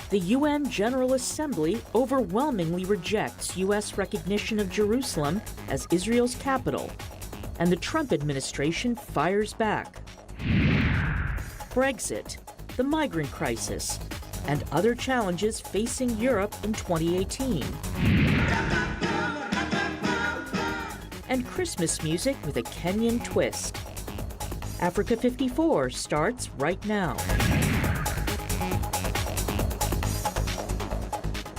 The UN General Assembly overwhelmingly rejects U.S. recognition of Jerusalem as Israel's capital, and the Trump administration fires back. Brexit, the migrant crisis, and other challenges facing Europe in 2018. And Christmas music with a Kenyan twist. Africa 54 starts right now.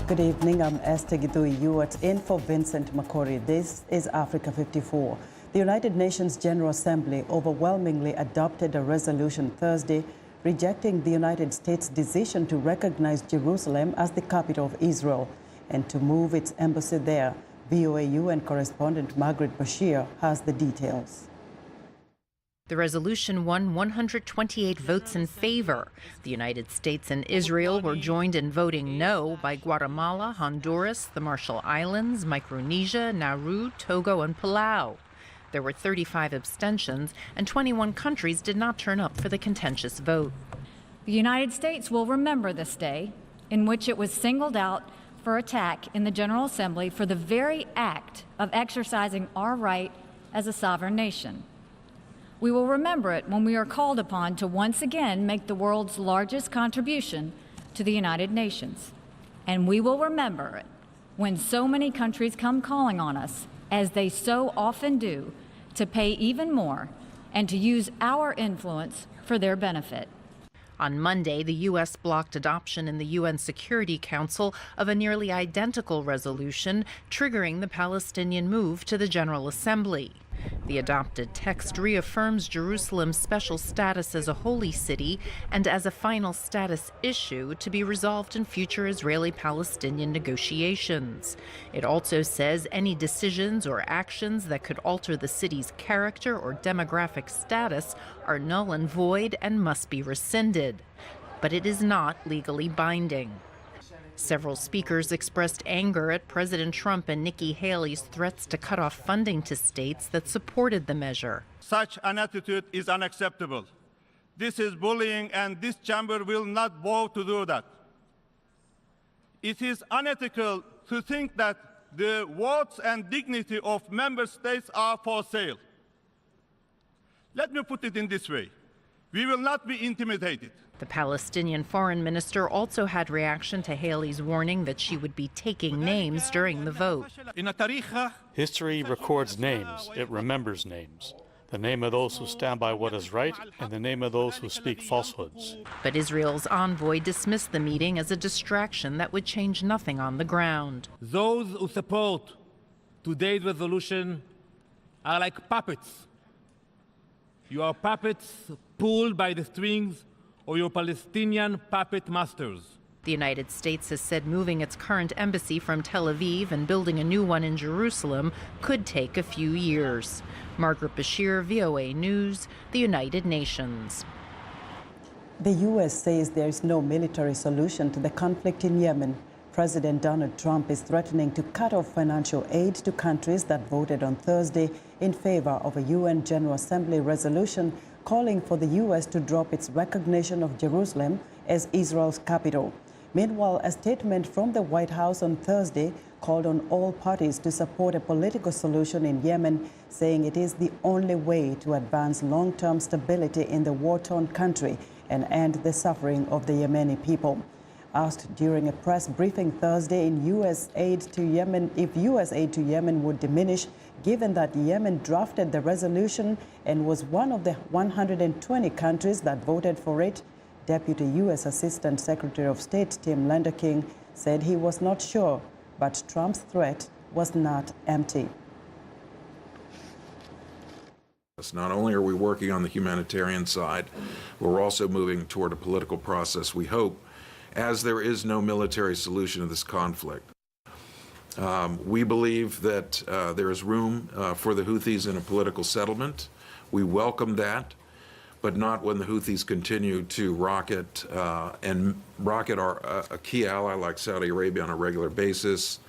Good evening, I'm Esther Githui. You are in for Vincent Makori. This is Africa 54. The United Nations General Assembly overwhelmingly adopted a resolution Thursday rejecting the United States' decision to recognize Jerusalem as the capital of Israel and to move its embassy there. VOA UN correspondent Margaret Bashir has the details. The resolution won 128 votes in favor. The United States and Israel were joined in voting no by Guatemala, Honduras, the Marshall Islands, Micronesia, Nauru, Togo, and Palau. There were 35 abstentions, and 21 countries did not turn up for the contentious vote. The United States will remember this day in which it was singled out for attack in the General Assembly for the very act of exercising our right as a sovereign nation. We will remember it when we are called upon to once again make the world's largest contribution to the United Nations. And we will remember it when so many countries come calling on us, as they so often do, to pay even more and to use our influence for their benefit. On Monday, the U.S. blocked adoption in the UN Security Council of a nearly identical resolution triggering the Palestinian move to the General Assembly. The adopted text reaffirms Jerusalem's special status as a holy city and as a final status issue to be resolved in future Israeli-Palestinian negotiations. It also says any decisions or actions that could alter the city's character or demographic status are null and void and must be rescinded. But it is not legally binding. Several speakers expressed anger at President Trump and Nikki Haley's threats to cut off funding to states that supported the measure. Such an attitude is unacceptable. This is bullying, and this chamber will not vow to do that. It is unethical to think that the votes and dignity of member states are for sale. Let me put it in this way. We will not be intimidated. The Palestinian foreign minister also had reaction to Haley's warning that she would be taking names during the vote. History records names. It remembers names. The name of those who stand by what is right and the name of those who speak falsehoods. But Israel's envoy dismissed the meeting as a distraction that would change nothing on the ground. Those who support today's resolution are like puppets. You are puppets pulled by the strings or your Palestinian puppet masters. The United States has said moving its current embassy from Tel Aviv and building a new one in Jerusalem could take a few years. Margaret Bashir, VOA News, the United Nations. The U.S. says there is no military solution to the conflict in Yemen. President Donald Trump is threatening to cut off financial aid to countries that voted on Thursday in favor of a UN General Assembly resolution calling for the U.S. to drop its recognition of Jerusalem as Israel's capital. Meanwhile, a statement from the White House on Thursday called on all parties to support a political solution in Yemen, saying it is the only way to advance long-term stability in the war-torn country and end the suffering of the Yemeni people. Asked during a press briefing Thursday if U.S. aid to Yemen would diminish, given that Yemen drafted the resolution and was one of the 120 countries that voted for it, Deputy U.S. Assistant Secretary of State Tim Lenderking said he was not sure, but Trump's threat was not empty. Not only are we working on the humanitarian side, but we're also moving toward a political process, we hope, as there is no military solution to this conflict. We believe that there is room for the Houthis in a political settlement. We welcome that, but not when the Houthis continue to rocket a key ally like Saudi Arabia on a regular basis.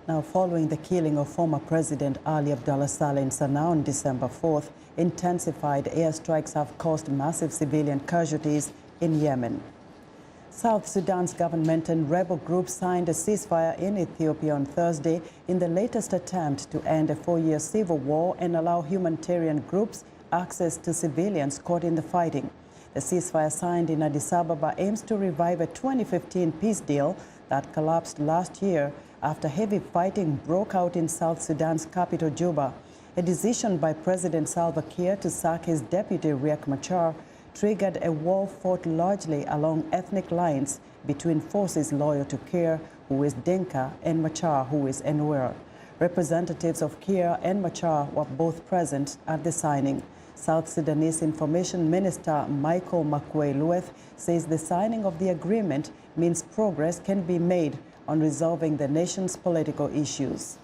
Now, following the killing of former President Ali Abdullah Saleh in Sauna on December 4th, intensified airstrikes have caused massive civilian casualties in Yemen. South Sudan's government and rebel groups signed a ceasefire in Ethiopia on Thursday in the latest attempt to end a 4-year civil war and allow humanitarian groups access to civilians caught in the fighting. The ceasefire signed in Addis Ababa aims to revive a 2015 peace deal that collapsed last year after heavy fighting broke out in South Sudan's capital, Juba. A decision by President Salva Kiir to sack his deputy Riek Machar triggered a war fought largely along ethnic lines between forces loyal to Kiir, who is Dinka, and Machar, who is Nuer. Representatives of Kiir and Machar were both present at the signing. South Sudanese Information Minister Michael Makuei-Lueth says the signing of the agreement means progress can be made on resolving the nation's political issues.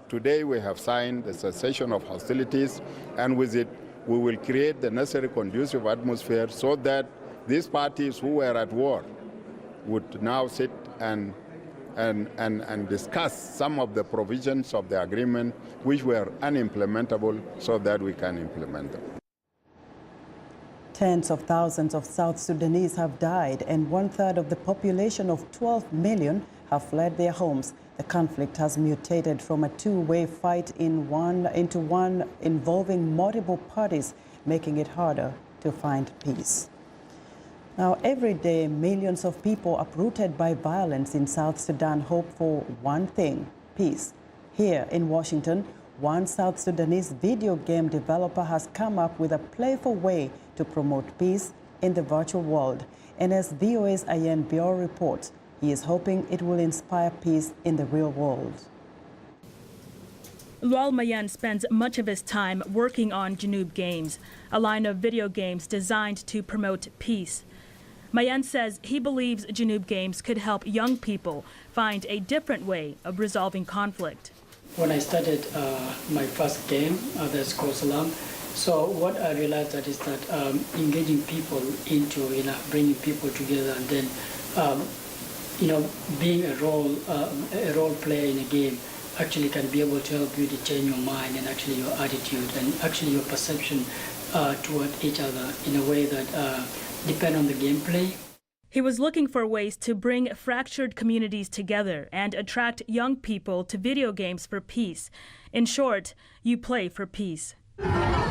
Today we have signed the cessation of hostilities, and with it we will create the necessary conducive atmosphere so that these parties who were at war would now sit and discuss some of the provisions of the agreement which were unimplementable so that we can implement them. Tens of thousands of South Sudanese have died and 1/3 of the population of 12 million have fled their homes. The conflict has mutated from a two-way fight into one involving multiple parties, making it harder to find peace. Now, every day, millions of people uprooted by violence in South Sudan hope for one thing: peace. Here in Washington, one South Sudanese video game developer has come up with a playful way to promote peace in the virtual world. And as VOA's Ayen Bior reports, he is hoping it will inspire peace in the real world. Lual Mayen spends much of his time working on Junub Games, a line of video games designed to promote peace. Mayen says he believes Junub Games could help young people find a different way of resolving conflict. When I started my first game, that's called Salam, so what I realized that is that engaging people into, bringing people together, and then, being a role player in a game actually can be able to help you to change your mind and actually your attitude and actually your perception toward each other in a way that depend on the gameplay. He was looking for ways to bring fractured communities together and attract young people to video games for peace. In short, you play for peace.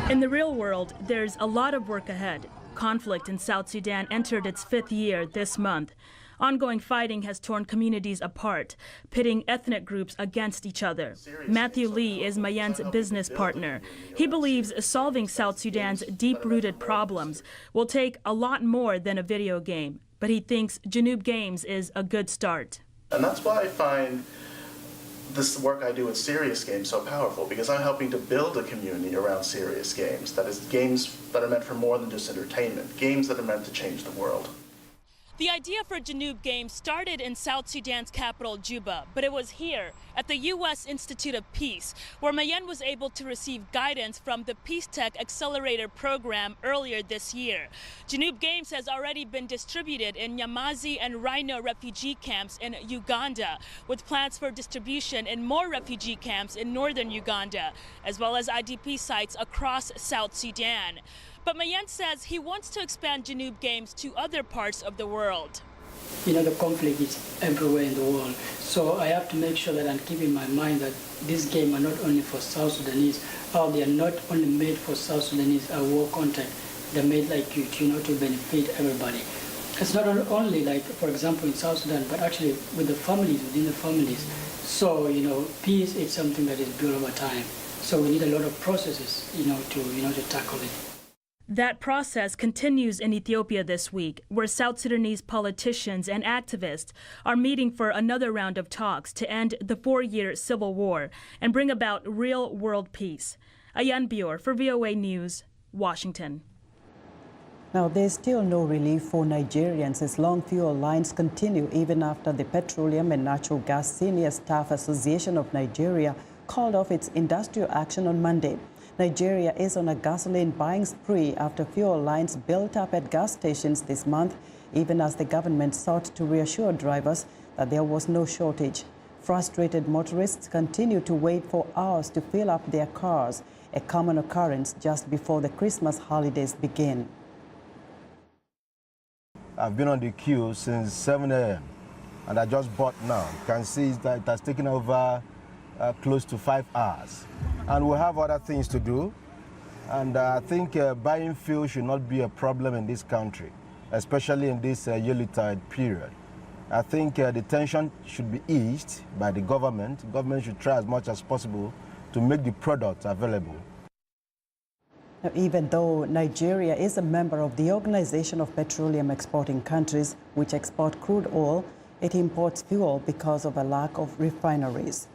In the real world, there's a lot of work ahead. Conflict in South Sudan entered its 5th year this month. Ongoing fighting has torn communities apart, pitting ethnic groups against each other. Matthew Lee is Mayen's business partner. He believes solving South Sudan's deep-rooted problems will take a lot more than a video game, but he thinks Junub Games is a good start. And that's why I find this work I do with serious games so powerful, because I'm helping to build a community around serious games. That is, games that are meant for more than just entertainment, games that are meant to change the world. The idea for Junub Games started in South Sudan's capital, Juba, but it was here at the U.S. Institute of Peace, where Mayen was able to receive guidance from the Peace Tech Accelerator program earlier this year. Junub Games has already been distributed in Nyamazi and Rhino refugee camps in Uganda, with plans for distribution in more refugee camps in northern Uganda, as well as IDP sites across South Sudan. But Mayen says he wants to expand Junub Games to other parts of the world. The conflict is everywhere in the world. So I have to make sure that I'm keeping in my mind that these games are not only for South Sudanese, or they are not only made for South Sudanese war content. They're made like you, to benefit everybody. It's not only like, for example, in South Sudan, but actually with the families, within the families. So, peace is something that is built over time. So we need a lot of processes, to tackle it. That process continues in Ethiopia this week, where South Sudanese politicians and activists are meeting for another round of talks to end the 4-year civil war and bring about real-world peace. Ayen Bior for VOA News, Washington. Now, there's still no relief for Nigerians as long fuel lines continue even after the Petroleum and Natural Gas Senior Staff Association of Nigeria called off its industrial action on Monday. Nigeria is on a gasoline buying spree after fuel lines built up at gas stations this month, even as the government sought to reassure drivers that there was no shortage. Frustrated motorists continue to wait for hours to fill up their cars, a common occurrence just before the Christmas holidays begin. I've been on the queue since 7 a.m. and I just bought now. You can see that it has taken over close to 5 hours. And we have other things to do. And I think buying fuel should not be a problem in this country, especially in this Yuletide period. I think the tension should be eased by the government. The government should try as much as possible to make the product available. Now, even though Nigeria is a member of the Organization of Petroleum Exporting Countries, which export crude oil, it imports fuel because of a lack of refineries.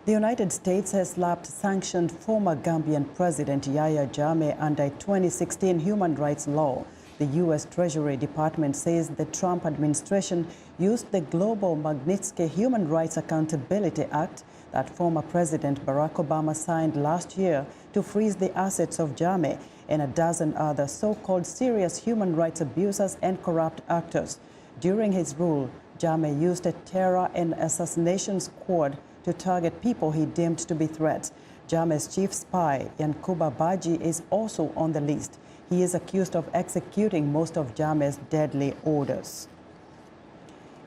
The United States has slapped sanctioned former Gambian President Yahya Jammeh under a 2016 human rights law. The U.S. Treasury Department says the Trump administration used the Global Magnitsky Human Rights Accountability Act that former President Barack Obama signed last year to freeze the assets of Jammeh and a dozen other so-called serious human rights abusers and corrupt actors. During his rule, Jammeh used a terror and assassination squad to target people he deemed to be threats. Jammeh's chief spy, Yankuba Baji, is also on the list. He is accused of executing most of Jammeh's deadly orders.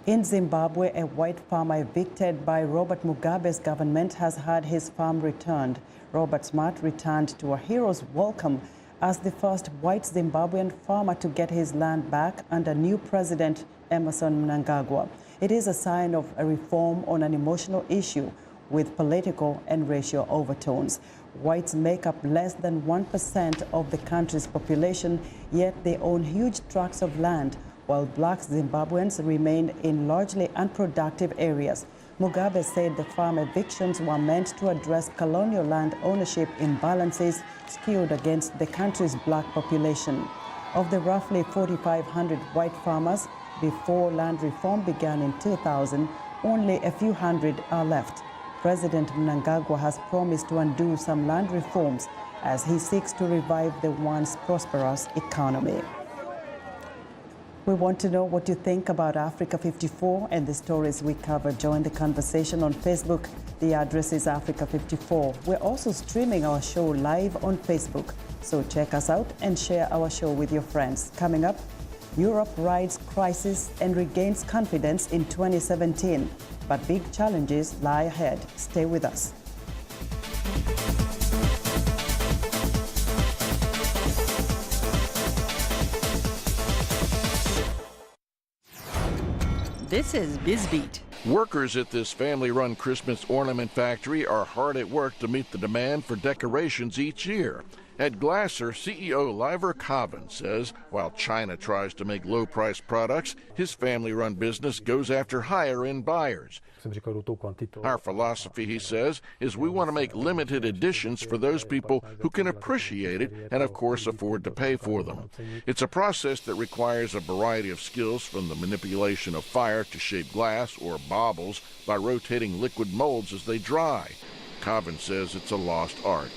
In Zimbabwe, a white farmer evicted by Robert Mugabe's government has had his farm returned. Robert Smart returned to a hero's welcome as the first white Zimbabwean farmer to get his land back under new President Emmerson Mnangagwa. It is a sign of a reform on an emotional issue with political and racial overtones. Whites make up less than 1% of the country's population, yet they own huge tracts of land, while black Zimbabweans remain in largely unproductive areas. Mugabe said the farm evictions were meant to address colonial land ownership imbalances skewed against the country's black population. Of the roughly 4,500 white farmers before land reform began in 2000, only a few hundred are left. President Mnangagwa has promised to undo some land reforms as he seeks to revive the once prosperous economy. We want to know what you think about Africa 54 and the stories we cover. Join the conversation on Facebook. The address is Africa 54. We're also streaming our show live on Facebook, so check us out and share our show with your friends. Coming up, Europe rides crisis and regains confidence in 2017, but big challenges lie ahead. Stay with us. This is BizBeat. Workers at this family-run Christmas ornament factory are hard at work to meet the demand for decorations each year. At Glasser, CEO Liver Coven says while China tries to make low-priced products, his family-run business goes after higher-end buyers. Our philosophy, he says, is we want to make limited editions for those people who can appreciate it and, of course, afford to pay for them. It's a process that requires a variety of skills, from the manipulation of fire to shape glass or baubles by rotating liquid molds as they dry. Coven says it's a lost art.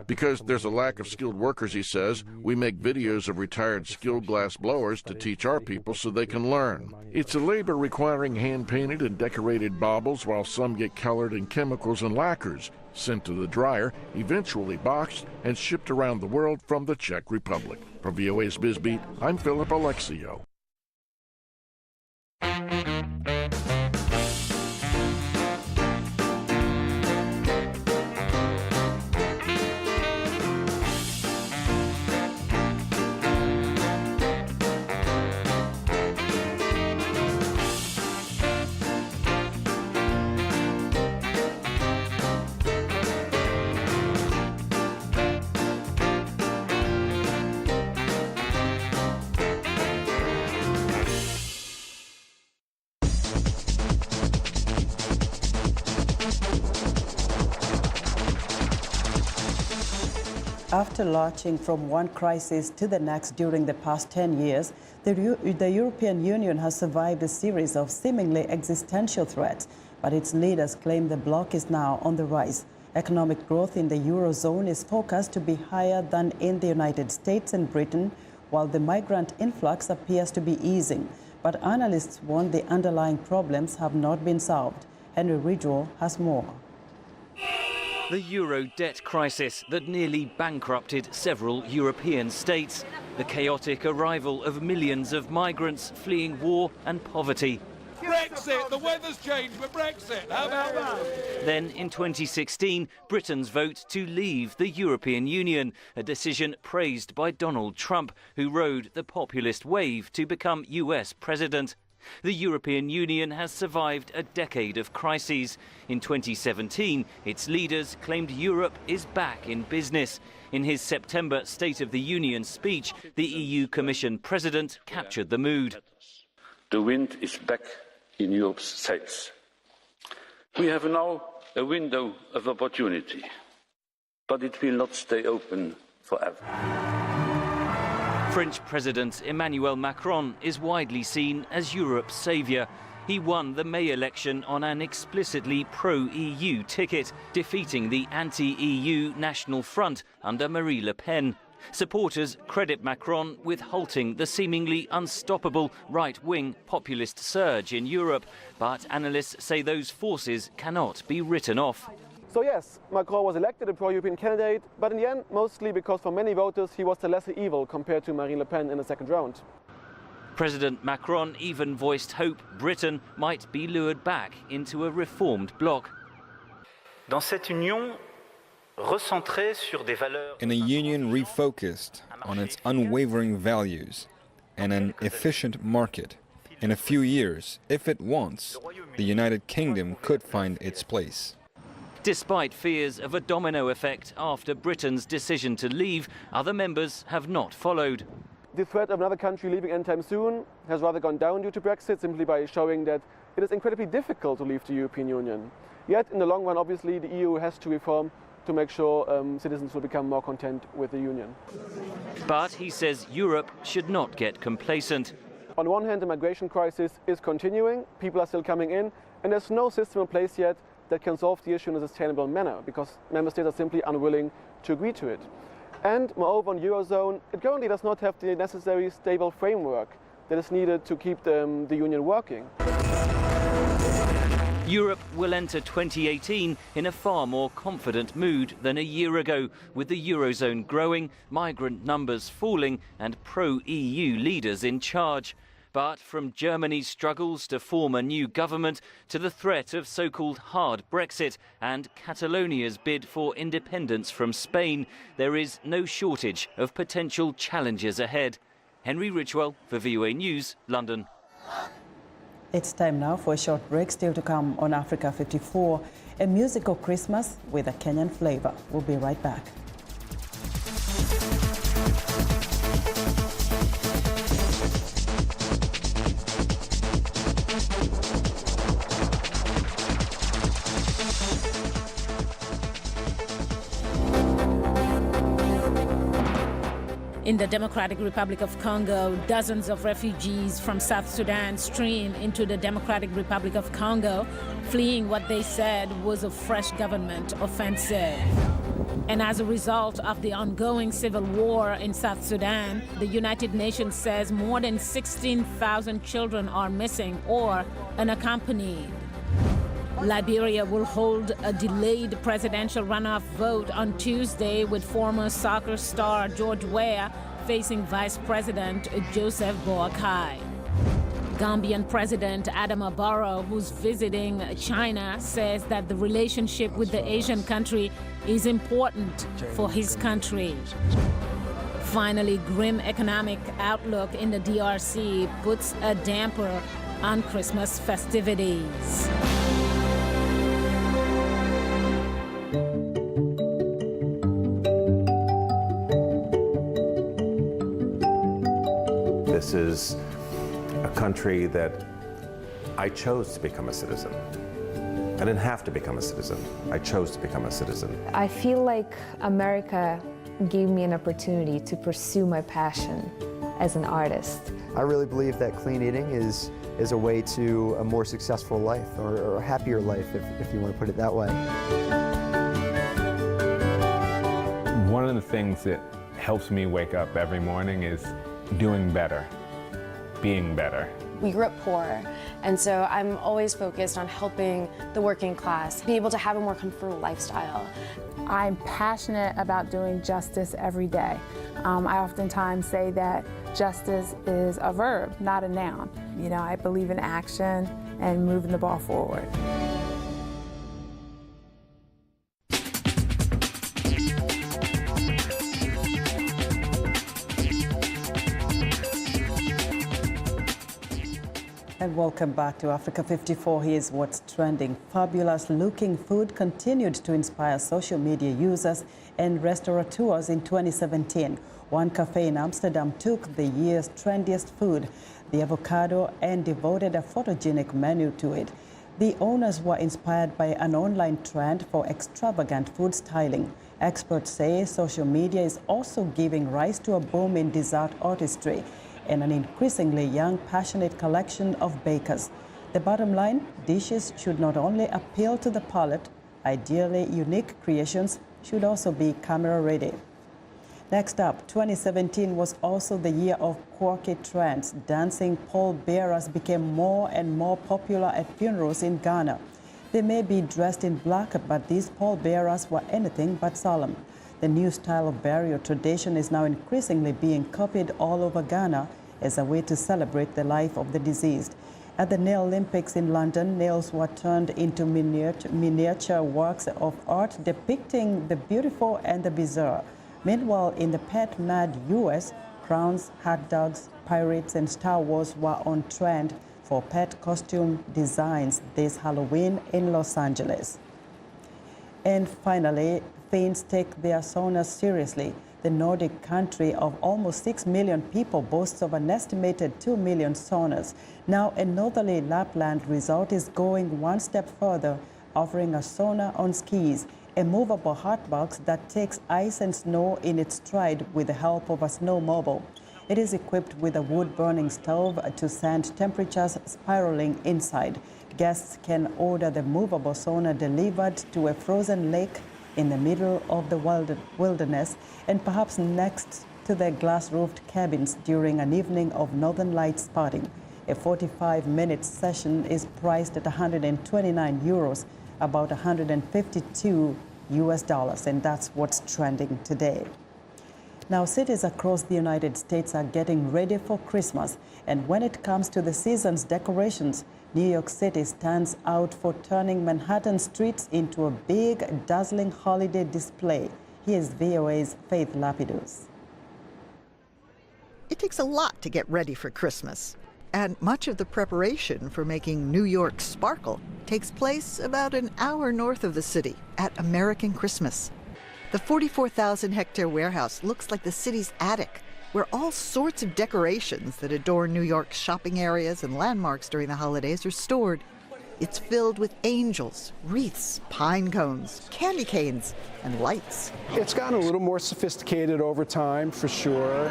Because there's a lack of skilled workers, he says, we make videos of retired skilled glass blowers to teach our people so they can learn. It's a labor requiring hand-painted and decorated baubles, while some get colored in chemicals and lacquers, sent to the dryer, eventually boxed and shipped around the world from the Czech Republic. For VOA's BizBeat, I'm Philip Alexio. After launching from one crisis to the next during the past 10 years, the European Union has survived a series of seemingly existential threats, but its leaders claim the bloc is now on the rise. Economic growth in the Eurozone is forecast to be higher than in the United States and Britain, while the migrant influx appears to be easing. But analysts warn the underlying problems have not been solved. Henry Ridgwell has more. The euro debt crisis that nearly bankrupted several European states the chaotic arrival of millions of migrants fleeing war and poverty. Brexit! The weather's changed with Brexit! How about that? Then, in 2016, Britain's vote to leave the European Union, a decision praised by Donald Trump, who rode the populist wave to become US president. The European Union has survived a decade of crises. In 2017, its leaders claimed Europe is back in business. In his September State of the Union speech, the EU Commission President captured the mood. The wind is back in Europe's sails. We have now a window of opportunity, but it will not stay open forever. French President Emmanuel Macron is widely seen as Europe's saviour. He won the May election on an explicitly pro-EU ticket, defeating the anti-EU National Front under Marine Le Pen. Supporters credit Macron with halting the seemingly unstoppable right-wing populist surge in Europe, but analysts say those forces cannot be written off. So yes, Macron was elected a pro-European candidate, but in the end, mostly because for many voters he was the lesser evil compared to Marine Le Pen in the second round. President Macron even voiced hope Britain might be lured back into a reformed bloc. Dans cette union, recentrée sur des valeurs... In a union refocused on its unwavering values and an efficient market, in a few years, if it wants, the United Kingdom could find its place. Despite fears of a domino effect after Britain's decision to leave, other members have not followed. The threat of another country leaving anytime soon has rather gone down due to Brexit, simply by showing that it is incredibly difficult to leave the European Union. Yet, in the long run, obviously, the EU has to reform to make sure citizens will become more content with the Union. But he says Europe should not get complacent. On the one hand, the migration crisis is continuing, people are still coming in, and there's no system in place yet that can solve the issue in a sustainable manner, because member states are simply unwilling to agree to it. And moreover, on the Eurozone, it currently does not have the necessary stable framework that is needed to keep the Union working. Europe will enter 2018 in a far more confident mood than a year ago, with the Eurozone growing, migrant numbers falling, and pro-EU leaders in charge. But from Germany's struggles to form a new government to the threat of so-called hard Brexit and Catalonia's bid for independence from Spain, there is no shortage of potential challenges ahead. Henry Richwell for VOA News, London. It's time now for a short break. Still to come on Africa 54, a musical Christmas with a Kenyan flavor. We'll be right back. In the Democratic Republic of Congo, dozens of refugees from South Sudan streamed into the Democratic Republic of Congo, fleeing what they said was a fresh government offensive. And as a result of the ongoing civil war in South Sudan, the United Nations says more than 16,000 children are missing or unaccompanied. Liberia will hold a delayed presidential runoff vote on Tuesday, with former soccer star George Weah facing Vice President Joseph Boakai. Gambian President Adama Barrow, who's visiting China, says that the relationship with the Asian country is important for his country. Finally, grim economic outlook in the DRC puts a damper on Christmas festivities. This is a country that I chose to become a citizen. I didn't have to become a citizen. I chose to become a citizen. I feel like America gave me an opportunity to pursue my passion as an artist. I really believe that clean eating is a way to a more successful life, or a happier life, if you want to put it that way. One of the things that helps me wake up every morning is doing better, being better. We grew up poor, and so I'm always focused on helping the working class be able to have a more comfortable lifestyle. I'm passionate about doing justice every day. I oftentimes say that justice is a verb, not a noun. You know, I believe in action and moving the ball forward. And welcome back to Africa 54. Here's what's trending. Fabulous looking food continued to inspire social media users and restaurateurs in 2017. One cafe in Amsterdam took the year's trendiest food, the avocado, and devoted a photogenic menu to it. The owners were inspired by an online trend for extravagant food styling. Experts say social media is also giving rise to a boom in dessert artistry and an increasingly young, passionate collection of bakers. The bottom line, dishes should not only appeal to the palate, ideally unique creations should also be camera-ready. Next up, 2017 was also the year of Quirky Trends. Dancing pallbearers became more and more popular at funerals in Ghana. They may be dressed in black, but these pallbearers were anything but solemn. The new style of burial tradition is now increasingly being copied all over Ghana as a way to celebrate the life of the deceased. At the Nail Olympics in London, nails were turned into miniature works of art depicting the beautiful and the bizarre. Meanwhile, in the pet-mad US, crowns, hot dogs, pirates, and Star Wars were on trend for pet costume designs this Halloween in Los Angeles. And finally, Finns take their saunas seriously. The Nordic country of almost 6 million people boasts of an estimated 2 million saunas. Now, a northerly Lapland resort is going one step further, offering a sauna on skis, a movable hotbox that takes ice and snow in its stride with the help of a snowmobile. It is equipped with a wood-burning stove to send temperatures spiraling inside. Guests can order the movable sauna delivered to a frozen lake in the middle of the wilderness, and perhaps next to the glass-roofed cabins during an evening of northern light spotting. A 45-minute session is priced at 129 euros, about $152 US, and that's what's trending today. Now, cities across the United States are getting ready for Christmas, and when it comes to the season's decorations, New York City stands out for turning Manhattan streets into a big, dazzling holiday display. Here's VOA's Faith Lapidus. It takes a lot to get ready for Christmas, and much of the preparation for making New York sparkle takes place about an hour north of the city at American Christmas. The 44,000-hectare warehouse looks like the city's attic, where all sorts of decorations that adorn New York's shopping areas and landmarks during the holidays are stored. It's filled with angels, wreaths, pine cones, candy canes, and lights. It's gotten a little more sophisticated over time, for sure.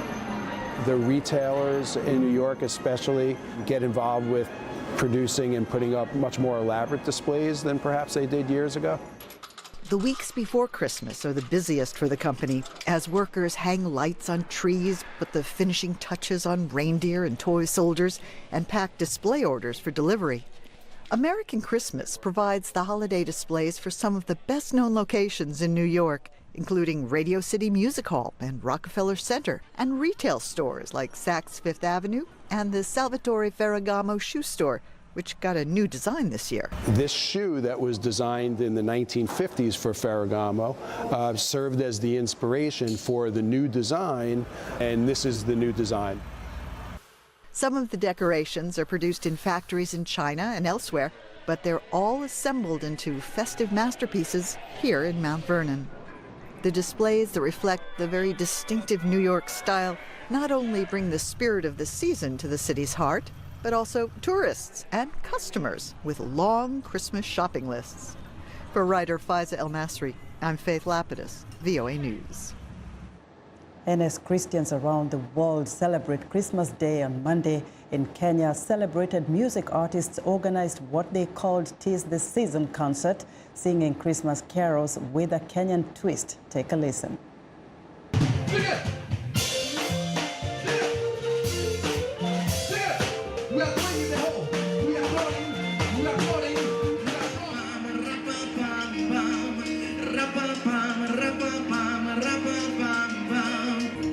The retailers in New York especially get involved with producing and putting up much more elaborate displays than perhaps they did years ago. The weeks before Christmas are the busiest for the company as workers hang lights on trees, put the finishing touches on reindeer and toy soldiers, and pack display orders for delivery. American Christmas provides the holiday displays for some of the best-known locations in New York, including Radio City Music Hall and Rockefeller Center, and retail stores like Saks Fifth Avenue and the Salvatore Ferragamo shoe store, which got a new design this year. This shoe that was designed in the 1950s for Ferragamo served as the inspiration for the new design, and this is the new design. Some of the decorations are produced in factories in China and elsewhere, but they're all assembled into festive masterpieces here in Mount Vernon. The displays that reflect the very distinctive New York style not only bring the spirit of the season to the city's heart, but also tourists and customers with long Christmas shopping lists. For writer Faiza El Nasri, I'm Faith Lapidus, VOA News. And as Christians around the world celebrate Christmas Day on Monday, in Kenya, celebrated music artists organized what they called "Tis the Season" concert, singing Christmas carols with a Kenyan twist. Take a listen. We are going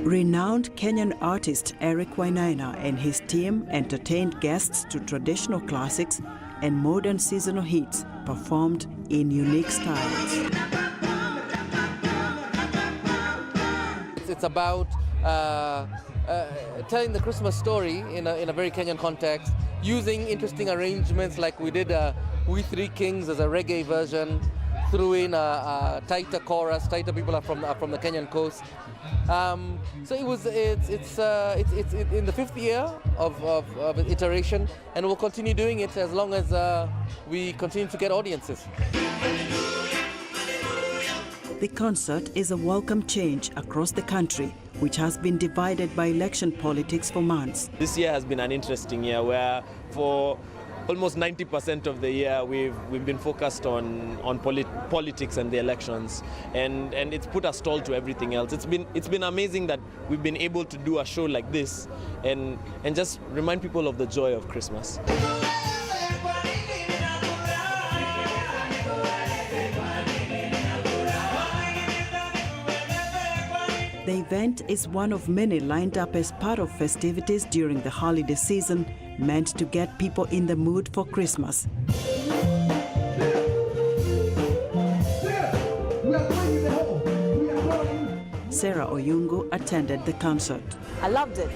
Renowned Kenyan artist Eric Wainaina and his team entertained guests to traditional classics and modern seasonal hits performed in unique styles. It's about telling the Christmas story in a very Kenyan context, using interesting arrangements like we did We Three Kings as a reggae version, threw in a tighter chorus. Tighter people are from the Kenyan coast. So it's in the 5th year of iteration, and we'll continue doing it as long as we continue to get audiences. The concert is a welcome change across the country, which has been divided by election politics for months. This year has been an interesting year where for almost 90% of the year we've been focused on politics and the elections, and it's put a stall to everything else. It's been amazing that we've been able to do a show like this and just remind people of the joy of Christmas. The event is one of many lined up as part of festivities during the holiday season, meant to get people in the mood for Christmas. Sarah Oyungu attended the concert. I loved it.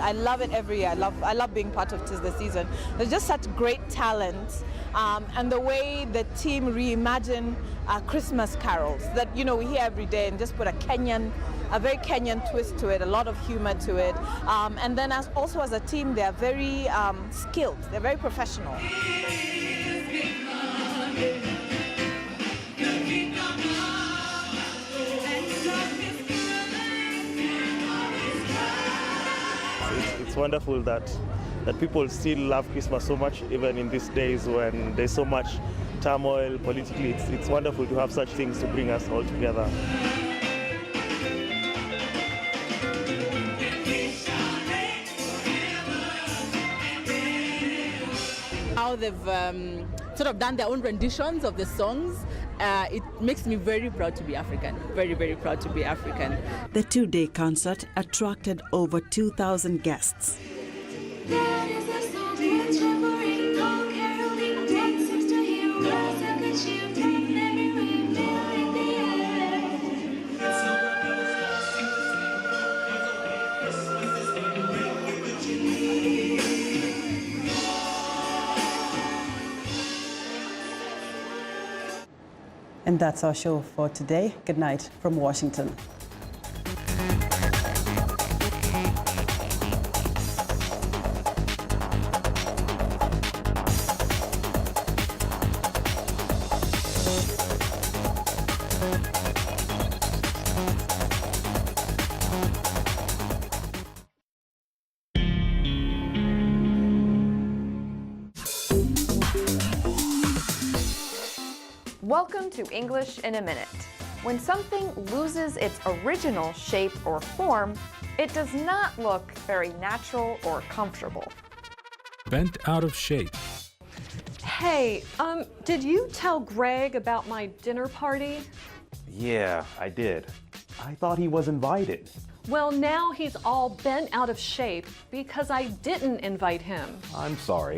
I love it every year. I love being part of the season. There's just such great talent, and the way the team reimagined Christmas carols that we hear every day, and just put a very Kenyan twist to it, a lot of humor to it. And then also as a team, they are very skilled. They're very professional. It's wonderful that people still love Christmas so much, even in these days when there's so much turmoil politically. It's wonderful to have such things to bring us all together. How they've sort of done their own renditions of the songs. It makes me very proud to be African, very, very proud to be African. The two-day concert attracted over 2,000 guests. And that's our show for today. Good night from Washington. Welcome to English in a Minute. When something loses its original shape or form, it does not look very natural or comfortable. Bent out of shape. Hey, did you tell Greg about my dinner party? Yeah, I did. I thought he was invited. Well, now he's all bent out of shape because I didn't invite him. I'm sorry.